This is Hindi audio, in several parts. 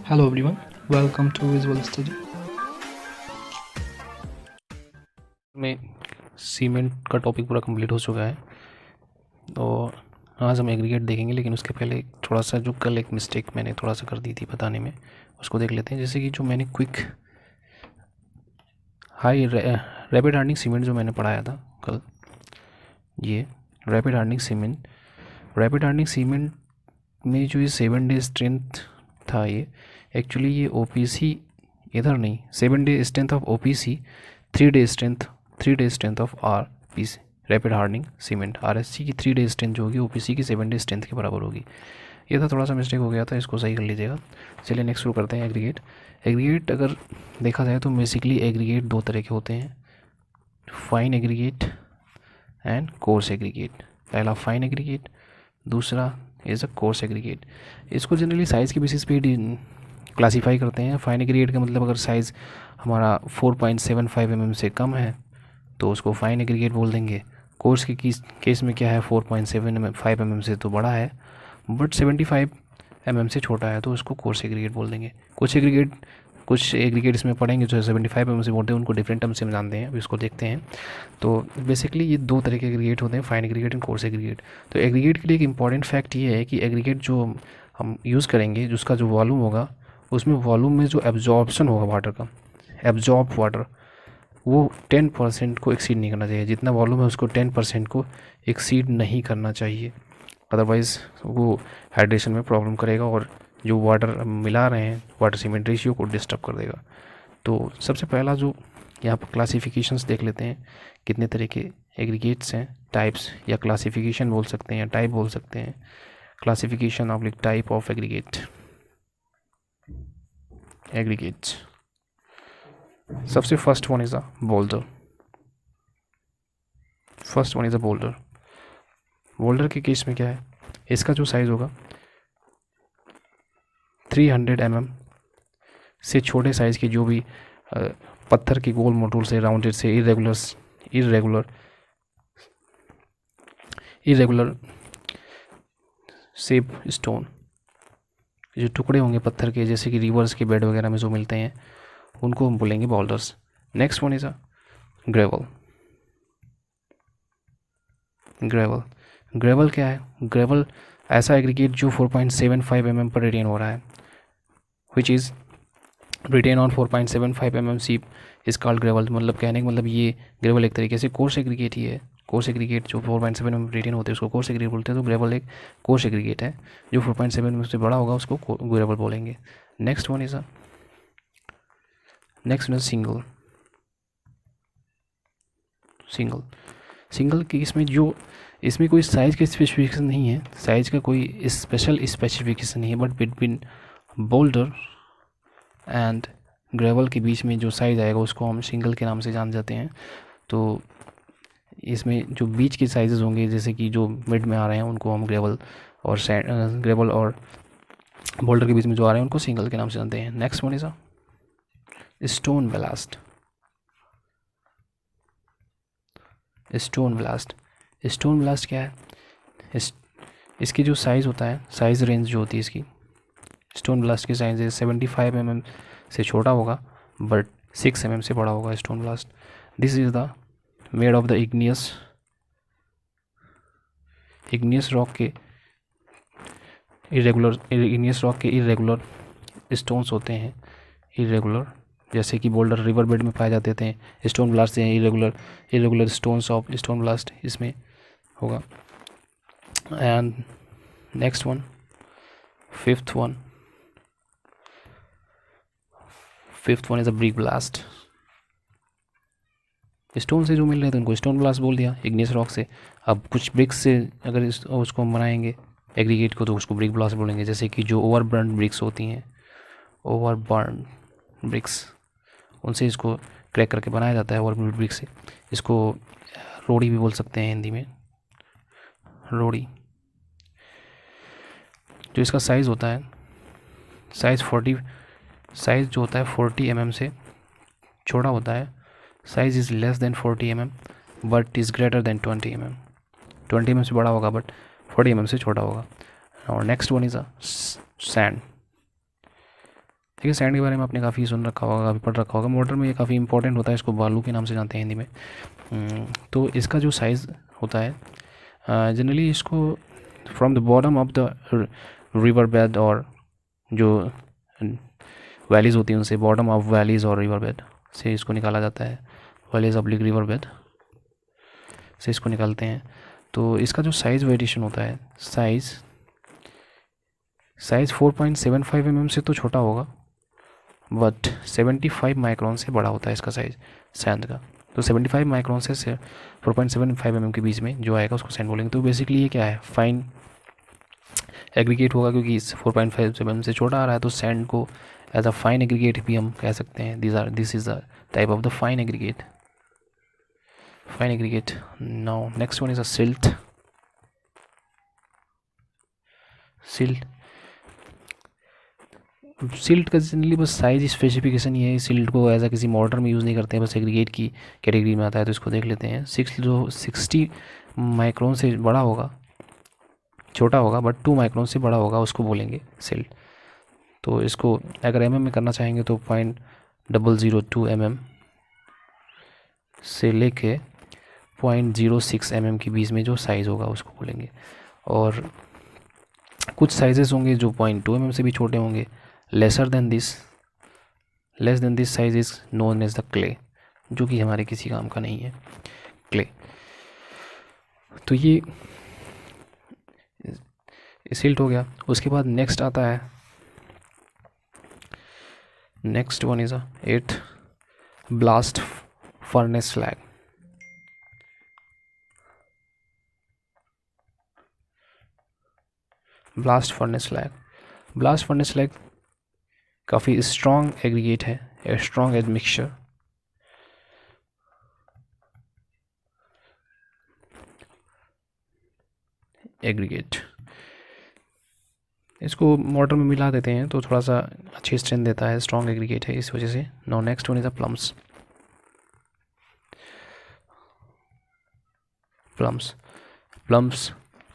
Hello everyone, welcome to Visual Study. में सीमेंट का टॉपिक पूरा कंप्लीट हो चुका है। तो आज हम एग्रीगेट देखेंगे, लेकिन उसके पहले थोड़ा सा जो कल एक मिस्टेक मैंने थोड़ा सा कर दी थी बताने में, उसको देख लेते हैं। जैसे कि जो मैंने quick high rapid hardening cement जो मैंने पढ़ाया था कल, ये रैपिड हार्डनिंग सीमेंट में जो ये 7 डे स्ट्रेंथ था, ये एक्चुअली ये ओपीसी इधर नहीं, 7 day strength of OPC, 3 day strength of RPC rapid hardening cement. RSC की 3 डे स्ट्रेंथ जो होगी ओपीसी की 7 डे स्ट्रेंथ के बराबर होगी। ये था, थोड़ा सा मिस्टेक हो गया था, इसको सही कर लीजिएगा। चलिए नेक्स्ट शुरू करते हैं। एग्रीगेट अगर देखा जाए तो बेसिकली एग्रीगेट दो तरह के होते हैं, fine aggregate and coarse aggregate. पहला फाइन एग्रीगेट, दूसरा इज़ अ कोर्स एग्रीगेट। इसको जनरली साइज़ के बेसिस पे क्लासीफाई करते हैं। फाइन एग्रीगेट का मतलब अगर साइज़ हमारा 4.75 mm से कम है तो उसको फाइन एग्रीगेट बोल देंगे। कोर्स के केस में क्या है, 4.75 mm से तो बड़ा है बट 75 mm से छोटा है तो उसको कोर्स एग्रीगेट बोल देंगे। कुछ एग्रीगेट इसमें पढ़ेंगे जो 75 mm से बोलते हैं, उनको डिफरेंट टर्म से हम जानते हैं, अभी उसको देखते हैं। तो बेसिकली ये दो तरह के एग्रीगेट होते हैं, fine aggregate and coarse aggregate. तो एग्रीगेट के लिए एक इंपॉर्टेंट फैक्ट ये है कि एग्रीगेट जो हम यूज़ करेंगे, जिसका जो वॉल्यूम होगा, उसमें वॉल्यूम में जो एब्जॉर्प्शन होगा वाटर का, एब्जॉर्ब वाटर, वो 10% को एक्सीड नहीं करना चाहिए। जितना वॉल्यूम है उसको 10% को एक्सीड नहीं करना चाहिए, अदरवाइज़ वो हाइड्रेशन में प्रॉब्लम करेगा और जो वाटर मिला रहे हैं वाटर सीमेंट रेशियो को डिस्टर्ब कर देगा। तो सबसे पहला जो यहाँ पर क्लासिफिकेशंस देख लेते हैं, कितने तरह के एग्रीगेट्स हैं, टाइप्स या क्लासिफिकेशन बोल सकते हैं या टाइप बोल सकते हैं। Classification of type of aggregates. सबसे first one is a boulder. Boulder के केस में क्या है, इसका जो साइज़ होगा 300 mm से छोटे साइज़ के जो भी पत्थर के गोल मोटूल से, राउंडेड से, इरेगुलर शेप स्टोन, जो टुकड़े होंगे पत्थर के, जैसे कि रिवर्स के बेड वगैरह में जो मिलते हैं, उनको हम बोलेंगे boulders. Next one is a gravel. Gravel क्या है, ग्रेवल ऐसा एग्रीगेट जो 4.75 mm पर रिटेन हो रहा है, which is retained on 4.75 mm sieve is called gravel. मतलब कहने का मतलब ये ग्रेवल एक तरीके से कोर्स एग्रीगेट ही है। कोर्स एग्रीगेट जो 4.7 mm रिटेन होते हैं उसको कोर्स एग्रीगेट बोलते हैं। तो ग्रेवल एक कोर्स एग्रीगेट है, जो 4.7 mm से बड़ा होगा उसको ग्रेवल बोलेंगे। नेक्स्ट वन इज सिंगल की इसमें कोई साइज़ का स्पेसिफिकेशन नहीं है, साइज़ का कोई स्पेशल स्पेसिफिकेशन नहीं है, but between boulder and gravel के बीच में जो साइज़ आएगा उसको हम सिंगल के नाम से जान जाते हैं। तो इसमें जो बीच के साइजेस होंगे, जैसे कि जो मिड में आ रहे हैं, उनको हम ग्रेवल और बोल्डर के बीच में जो आ रहे हैं उनको सिंगल के नाम से जानते हैं। Next one is stone blast. Stone blast क्या है, इसकी जो साइज़ होता है, साइज़ रेंज जो होती है इसकी, स्टोन ब्लास्ट की साइज 75 mm से छोटा होगा बट 6 mm से बड़ा होगा stone blast. This is the made of the igneous rock के इरेगुलर स्टोन्स होते हैं, इरेगुलर, जैसे कि बोल्डर रिवर बेड में पाए जाते थे, स्टोन ब्लास्ट से irregular stones of stone blast इसमें होगा। And next one, fifth one is a brick blast. Stone से जो मिल रहे थे उनको स्टोन ब्लास्ट बोल दिया, इग्नियस रॉक से। अब कुछ ब्रिक्स से अगर उसको हम बनाएंगे एग्रीगेट को तो उसको ब्रिक ब्लास्ट बोलेंगे। जैसे कि जो ओवरबर्न ब्रिक्स होती हैं, ओवरबर्न ब्रिक्स, उनसे इसको क्रैक करके बनाया जाता है ओवरबर्न ब्रिक से। इसको रोड़ी भी बोल सकते हैं हिंदी में, रोड़ी। जो इसका साइज़ होता है, साइज़ जो होता है 40 mm से छोटा होता है। Size is less than 40 mm but is greater than 20 mm। 20 mm से बड़ा होगा बट 40 mm से छोटा होगा। और next one is a sand. देखिए सैंड के बारे में आपने काफ़ी सुन रखा होगा, काफ़ी पढ़ रखा होगा। मोटर में ये काफ़ी इंपॉर्टेंट होता है, इसको बालू के नाम से जानते हैं हिंदी में। तो इसका जो साइज़ होता है जनरली इसको from the bottom of the river bed और जो वैलीज़ होती हैं उनसे, बॉटम ऑफ वैलीज़ और रिवर बेड से इसको निकाला जाता है। वैलीज़ ऑब्लिक रिवर बेड से इसको निकालते हैं। तो इसका जो साइज़ वेरिएशन होता है, साइज़ 4.75 mm से तो छोटा होगा, बट 75 माइक्रोन से बड़ा होता है इसका साइज़ सैंड का। तो 75 माइक्रोन से 4.75 mm के बीच में जो आएगा उसको सैंड बोलेंगे। तो बेसिकली ये क्या है, फाइन एग्रीगेट होगा, क्योंकि इस 4.5 mm से छोटा आ रहा है तो सैंड को एज अ फाइन एग्रीगेट भी हम कह सकते हैं। This is the type of the fine aggregate. Now next one is a silt. Silt का जनरली बस साइज स्पेसिफिकेशन ये है, सिल्ट को एज अ किसी मॉडर्न में यूज़ नहीं करते हैं, बस एग्रीगेट की कैटेगरी में आता है। तो इसको देख लेते हैं। 60 माइक्रोन से बड़ा होगा, छोटा होगा बट 2 माइक्रोन से बड़ा होगा, उसको बोलेंगे सिल्ट। तो इसको अगर mm में करना चाहेंगे तो 0.002 mm से लेके 0.06 mm के बीच में जो साइज़ होगा उसको बोलेंगे। और कुछ साइजेस होंगे जो 0.2 mm से भी छोटे होंगे। Less than this size is known as the clay, जो कि हमारे किसी काम का नहीं है, क्ले। तो ये सिल्ट हो गया। उसके बाद नेक्स्ट आता है, next one is 8 blast furnace slag. Blast furnace slag काफ़ी स्ट्रॉन्ग एग्रीगेट है, स्ट्रॉन्ग एज मिक्सचर। एग्रीगेट इसको मोटर में मिला देते हैं तो थोड़ा सा अच्छी स्ट्रेंथ देता है, स्ट्रॉन्ग एग्रीगेट है इस वजह से। Now next one is the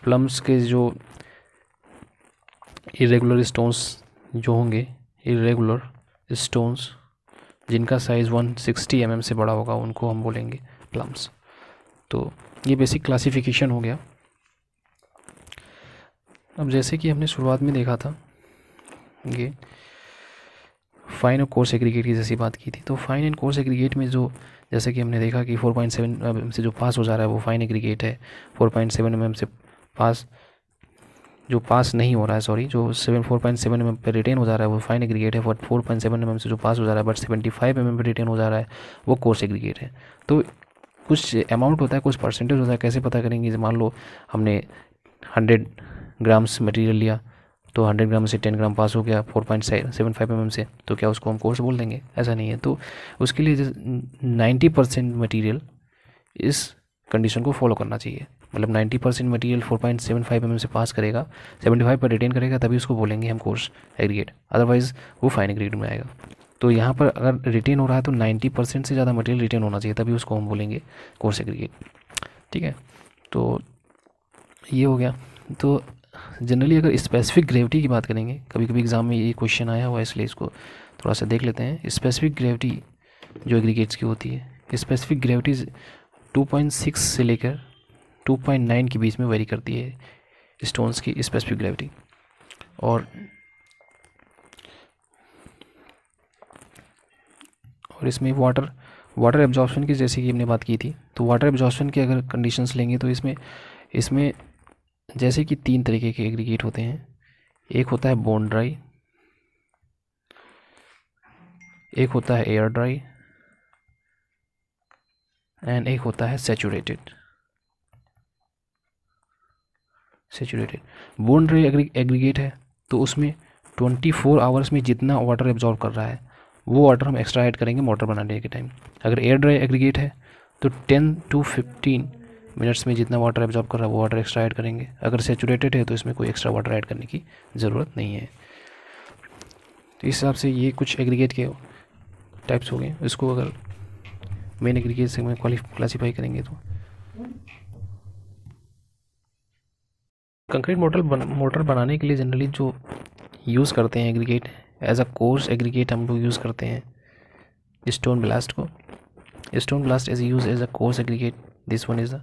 plums के जो इरेगुलर स्टोन्स जो होंगे, इरेगुलर स्टोन्स जिनका साइज़ 160 mm से बड़ा होगा, उनको हम बोलेंगे प्लम्स। तो ये बेसिक क्लासिफिकेशन हो गया। अब जैसे कि हमने शुरुआत में देखा था, ये फाइन और कोर्स एग्रीगेट की जैसी बात की थी, तो फाइन एंड कोर्स एग्रीगेट में जो जैसे कि हमने देखा कि 4.7 mm से जो पास हो जा रहा है वो फाइन एग्रीगेट है। 4.7 mm से पास नहीं हो रहा है, सॉरी, जो 4.7 mm पे रिटेन हो जा रहा है वो फाइन एग्रीगेट है। 4.7 mm से जो पास हो जा रहा है बट 75 mm पे रिटेन हो जा रहा है वो कोर्स एग्रीगेट है। तो कुछ अमाउंट होता है, कुछ परसेंटेज होता है। कैसे पता करेंगे? मान लो हमने 100 ग्राम्स मटेरियल लिया तो 100 ग्राम से 10 ग्राम पास हो गया 4.75 mm से, तो क्या उसको हम कोर्स बोल देंगे? ऐसा नहीं है। तो उसके लिए 90% मटेरियल इस कंडीशन को फॉलो करना चाहिए। मतलब 90% मटेरियल 4.75 mm से पास करेगा, 75 पर रिटेन करेगा, तभी उसको बोलेंगे हम कोर्स एग्रीगेट, अदरवाइज़ वो फाइन एग्रीगेट में आएगा। तो यहाँ पर अगर रिटेन हो रहा है तो 90% से ज़्यादा मटेरियल रिटेन होना चाहिए, तभी उसको हम बोलेंगे कोर्स एग्रीगेट। ठीक है, तो ये हो गया। तो जनरली अगर स्पेसिफिक ग्रेविटी की बात करेंगे, कभी कभी एग्ज़ाम में ये क्वेश्चन आया हुआ है, इसलिए इसको थोड़ा सा देख लेते हैं। स्पेसिफिक ग्रेविटी जो एग्रीगेट्स की होती है, स्पेसिफिक ग्रेविटी 2.6 से लेकर 2.9 के बीच में वेरी करती है स्टोन्स की स्पेसिफिक ग्रेविटी। और इसमें वाटर एब्जॉर्प्शन की जैसे कि हमने बात की थी, तो वाटर एब्जॉर्प्शन की अगर कंडीशंस लेंगे तो इसमें जैसे कि 3 तरीके के एग्रीगेट होते हैं। एक होता है बोन ड्राई, एक होता है एयर ड्राई एंड एक होता है सैचुरेटेड। बोन ड्राई एग्रीगेट है तो उसमें 24 आवर्स में जितना वाटर एब्जॉर्ब कर रहा है वो वाटर हम एक्स्ट्रा ऐड करेंगे मोटर बनाने के टाइम। अगर एयर ड्राई एग्रीगेट है तो 10 to 15 मिनट्स में जितना वाटर एब्जॉर्ब कर रहा है वो वाटर एक्स्ट्रा ऐड करेंगे। अगर सैचुरेटेड है तो इसमें कोई एक्स्ट्रा वाटर ऐड करने की ज़रूरत नहीं है। तो इस हिसाब से ये कुछ एग्रीगेट के टाइप्स हो गए। इसको अगर मेन एग्रीगेट से में क्लासीफाई करेंगे तो कंक्रीट मोटर बनाने के लिए जनरली जो यूज़ करते हैं aggregate as a coarse aggregate हम लोग यूज़ करते हैं स्टोन ब्लास्ट को. Stone blast is use as a coarse aggregate. This one is the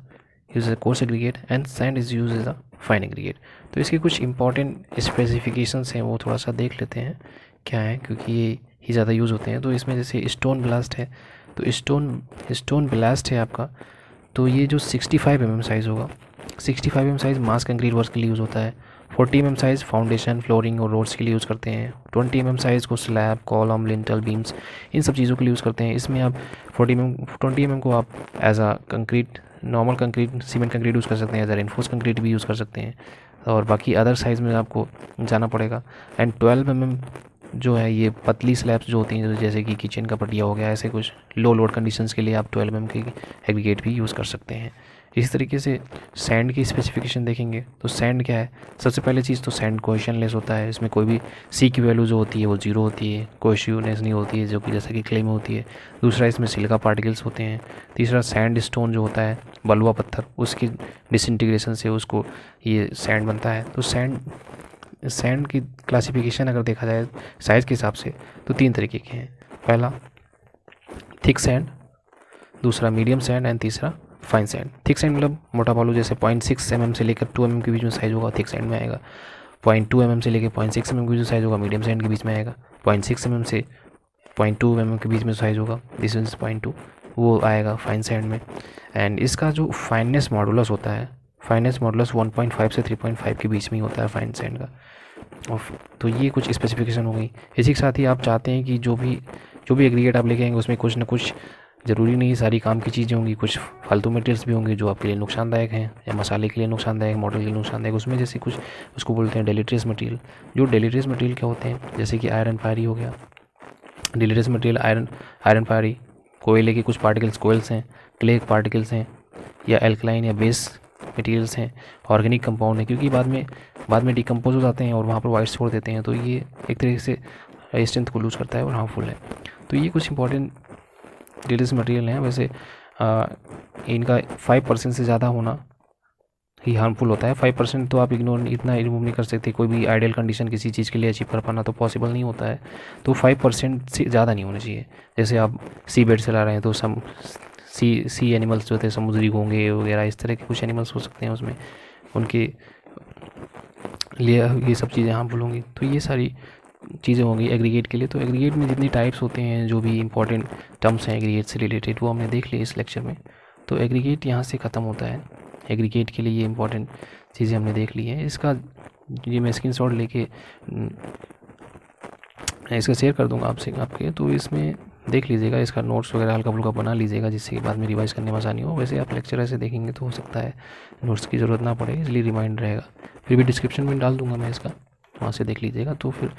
use as a coarse aggregate and sand is use as a fine aggregate. तो इसके कुछ इंपॉर्टेंट स्पेसिफिकेशंस हैं वो थोड़ा सा देख लेते हैं क्या है, क्योंकि ये ही ज़्यादा यूज़ होते हैं. तो इसमें जैसे स्टोन ब्लास्ट है, तो स्टोन ब्लास्ट है आपका, तो ये जो 65 mm साइज़ होगा, 65 mm साइज़ मास कंक्रीट वर्क के लिए यूज़ होता है. 40 mm साइज़ फाउंडेशन, फ्लोरिंग और रोड्स के लिए यूज़ करते हैं. 20 mm साइज़ को स्लैब, कॉलम, लिंटल, बीम्स, इन सब चीज़ों के लिए यूज़ करते हैं. इसमें आप 20 mm को आप as a concrete, normal concrete, cement concrete use कर सकते हैं, एज आ रेनफोर्स कंक्रीट भी यूज़ कर सकते हैं. और बाकी अदर साइज़ में आपको जाना पड़ेगा. एंड 12 mm जो है ये पतली स्लैब्स जो होती हैं, जैसे कि किचन का पटिया हो गया, ऐसे कुछ लो लोड कंडीशंस के लिए आप 12 mm के एग्रीगेट भी यूज़ कर सकते हैं. इसी तरीके से सैंड की स्पेसिफिकेशन देखेंगे तो सैंड क्या है. सबसे पहले चीज़ तो सैंड कोहेशनलेस होता है. इसमें कोई भी सी की वैल्यू जो होती है वो 0 होती है, कोहेसिवनेस नहीं होती है जो कि जैसा कि क्ले में होती है. दूसरा इसमें सिलिका पार्टिकल्स होते हैं. तीसरा सैंड स्टोन जो होता है, बलुआ पत्थर, उसकी डिसइंटीग्रेशन से उसको ये सैंड बनता है. तो सैंड की क्लासिफिकेशन अगर देखा जाए साइज़ के हिसाब से तो 3 तरीके के हैं. पहला थिक सैंड, दूसरा मीडियम सैंड एंड तीसरा फाइन सैंड. थिक सैंड मतलब मोटा बालू, जैसे 0.6 mm से लेकर 2 mm के बीच में साइज़ होगा थिक सैंड में आएगा. 0.2 mm से लेकर 0.6 mm के बीच में साइज़ होगा मीडियम सैंड के बीच में आएगा. 0.6 mm से 0.2 mm के बीच में साइज़ होगा, दिस इज 0.2, वो आएगा फाइन सैंड में. एंड इसका जो फाइननेस मॉडुलस होता है, फाइननेस मॉडुलस 1.5 से 3.5 के बीच में ही होता है फाइन सैंड का. तो ये कुछ स्पेसिफिकेशन हो गई. इसी के साथ ही आप चाहते हैं कि जो भी एग्रीगेट आप लेके आएंगे उसमें कुछ ना कुछ, ज़रूरी नहीं सारी काम की चीज़ें होंगी, कुछ फालतू मटेरियल्स भी होंगे जो आपके लिए नुकसानदायक हैं, या मसाले के लिए नुकसानदायक, मॉडल के लिए नुकसानदायक. उसमें जैसे कुछ उसको बोलते हैं डेलीट्रियस मटेरियल. जो डेलीट्रियस मटेरियल क्या होते हैं, जैसे कि आयरन पायरी हो गया. डेलीट्रियस मटेरियल आयरन पायरी, कोयले के कुछ पार्टिकल्स कोयल्स हैं, क्ले पार्टिकल्स हैं, या एल्कलाइन या बेस मटेरियल्स हैं, ऑर्गेनिक कंपाउंड है, क्योंकि बाद में डिकम्पोज हो जाते हैं और वहाँ पर वाइट छोड़ देते हैं. तो ये एक तरीके से रेजिस्टेंस को लूज़ करता है और हार्मफुल है. तो ये कुछ इंपॉर्टेंट डेलीट्रियस मटेरियल हैं. वैसे इनका 5% से ज़्यादा होना ही हार्मफुल होता है. 5% तो आप इग्नोर इतना रिमूव नहीं कर सकते. कोई भी आइडियल कंडीशन किसी चीज़ के लिए अचीव कर पाना तो पॉसिबल नहीं होता है. तो 5% से ज़्यादा नहीं होना चाहिए. जैसे आप सी बेड से ला रहे हैं तो सी एनिमल्स जो थे, समुद्री घोंगे वगैरह, इस तरह के कुछ एनिमल्स हो सकते हैं उसमें, उनके लिए ये सब चीज़ें हार्मफुल होंगी. तो ये सारी चीज़ें होंगी एग्रीगेट के लिए. तो एग्रीगेट में जितनी टाइप्स होते हैं, जो भी इंपॉर्टेंट टर्म्स हैं एग्रीगेट से रिलेटेड, वो हमने देख लिए इस लेक्चर में. तो एग्रीगेट यहाँ से ख़त्म होता है. एग्रीगेट के लिए ये इंपॉर्टेंट चीज़ें हमने देख ली हैं. इसका ये मैं स्क्रीनशॉट लेके इसका शेयर कर दूंगा आपके. तो इसमें देख लीजिएगा, इसका नोट्स वगैरह हल्का फुल्का बना लीजिएगा, जिससे कि बाद में रिवाइज़ करने में आसानी हो. वैसे आप लेक्चर ऐसे देखेंगे तो हो सकता है नोट्स की ज़रूरत ना पड़े, इसलिए रिमाइंड रहेगा. फिर भी डिस्क्रिप्शन में डाल दूंगा मैं इसका, वहाँ से देख लीजिएगा. तो फिर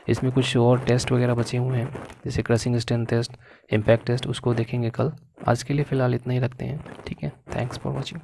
इसमें कुछ और टेस्ट वगैरह बचे हुए हैं, जैसे crushing strength test, impact test, उसको देखेंगे कल. आज के लिए फ़िलहाल इतना ही रखते हैं. ठीक है, थैंक्स फॉर वॉचिंग.